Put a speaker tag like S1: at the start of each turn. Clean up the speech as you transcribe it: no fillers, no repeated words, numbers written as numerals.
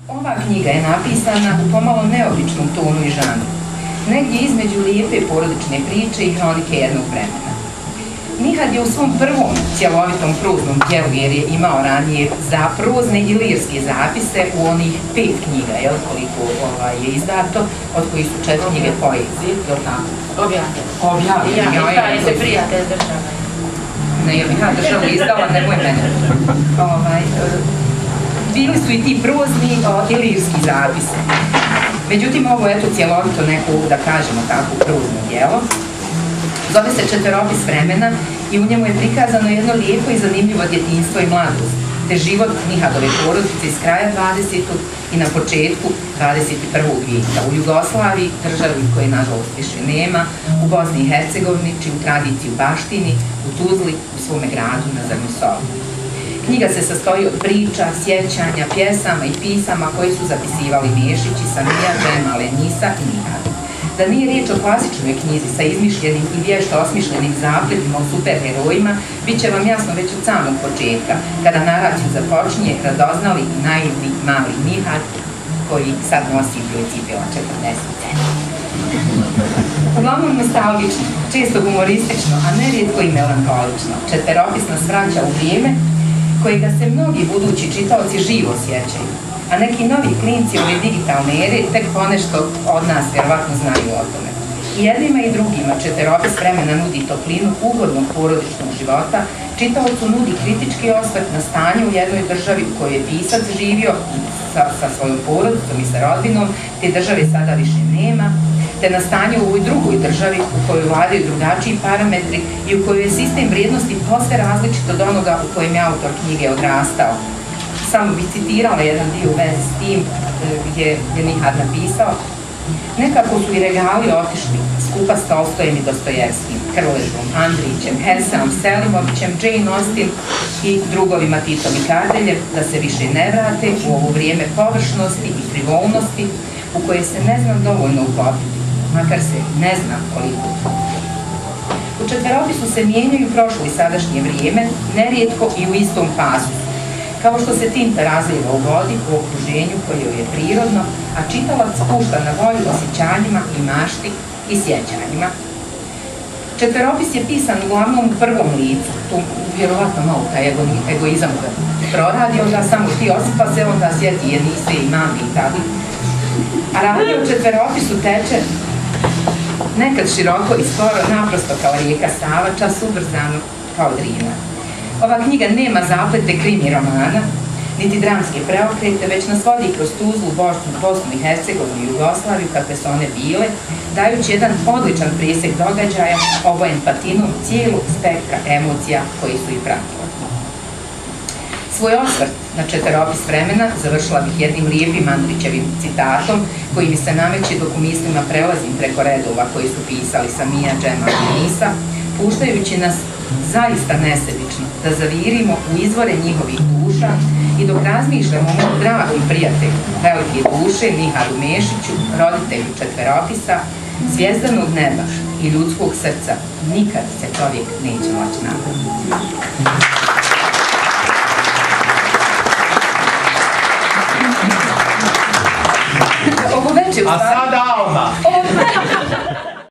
S1: Ova knjiga je napisana u pomalo neobičnom tonu i žanru, negdje između lijepe porodične priče i hronike jednog vremena. Nihad je u svom prvom cjelovitom proznom djelu, jer je imao ranije za prozne i lirske zapise u onih 5 knjiga, koliko je izdato, od kojih su 4 knjige poezije, je li tako? Objavljene.
S2: Ja, i se prijatelj država.
S1: Ne, ja bih državu izdala, nemoj mene. Bili su i ti prozni i lirski zapise. Međutim, ovo je cjelovito neko, da kažemo tako, prozno djelo. Zove se Četveropis vremena i u njemu je prikazano jedno lijepo i zanimljivo djetinjstvo i mladost, te život Nihadove porodice iz kraja 20. i na početku 21. vijeka u Jugoslaviji, državi koje nažalost više nema, u Bosni i Hercegovini, čiju tradiciju baštini, u Tuzli, u svome gradu na Zrnisovu. Knjiga se sastoji od priča, sjećanja, pjesama i pisama koji su zapisivali Mešić i Samija, Džemal, Nisa i Nihad. Da nije riječ o klasičnoj knjizi sa izmišljenim i vješto osmišljenim zapletima o superherojima, bit će vam jasno već od samog početka, kada naraciju započinje radoznali i naivni mali Nihad, koji sad nosi broj cipela 40. Uglavnom nostalgično, često humoristično, a nerijetko i melankolično, Četveropis nas vraća u vrijeme kojega se mnogi budući čitaoci živo sjećaju, a neki novi klinci ove digitalne ere tek ponešto od nas vjerovatno znaju o tome. I jednima i drugima Četveropis vremena nudi toplinu ugodnog porodičnog života, čitaocu nudi kritički osvrt na stanje u jednoj državi u kojoj je pisac živio sa svojom porodicom i sa rodbinom, te države sada više nema, te na stanje u ovoj drugoj državi u kojoj vladaju drugačiji parametri i u kojoj je sistem vrijednosti posve različit od onoga u kojem je autor knjige odrastao. Samo bi citirala jedan dio u vezi s tim gdje je Nihad napisao: nekako su i regali otišli skupa s Tolstojem i Dostojevskim, Krležom, Andrićem, Hesom, Selimovićem, Jane Austen i drugovima Titom i Kardeljem, da se više ne vrate u ovo vrijeme površnosti i frivolnosti u koje se ne znam dovoljno uklopiti, makar se ne zna koliko. U Četveropisu se mijenjaju prošlo i sadašnje vrijeme, nerijetko i u istom pasu, kao što se tinta razlijeva u vodi u okruženju koje je prirodno, a čitalac pušta na volju osjećanjima i mašti i sjećanjima. Četveropis je pisan uglavnom u prvom licu, tu vjerovatno malo taj egoizam proradio ga, samo ti osipa se, onda sjeti Jenise i mami i tako. A radnje u Četveropisu teče nekad široko i sporo, naprosto kao rijeka Sava, čas ubrzano kao Drina. Ova knjiga nema zaplete krimi romana, niti dramske preokrete, već nas vodi kroz Tuzlu, Bosnu i Hercegovinu i Jugoslaviju, kakve su one bile, dajući jedan odličan presjek događaja, obojen patinom cijelog spektra emocija koji su i pratili. Svoj osvrt na Četveropis vremena završila bih jednim lijepim Andrićevim citatom koji mi se nameće dok u mislima prelazim preko redova koji su pisali Samija, Džemal i Nisa, puštajući nas zaista nesebično da zavirimo u izvore njihovih duša i dok razmišljamo o mom dragom prijatelju, velike duše, Nihadu Mešiću, roditelju Četveropisa, zvjezdanog neba i ljudskog srca, nikad se čovjek neće moći napraviti.
S3: A sada Alma!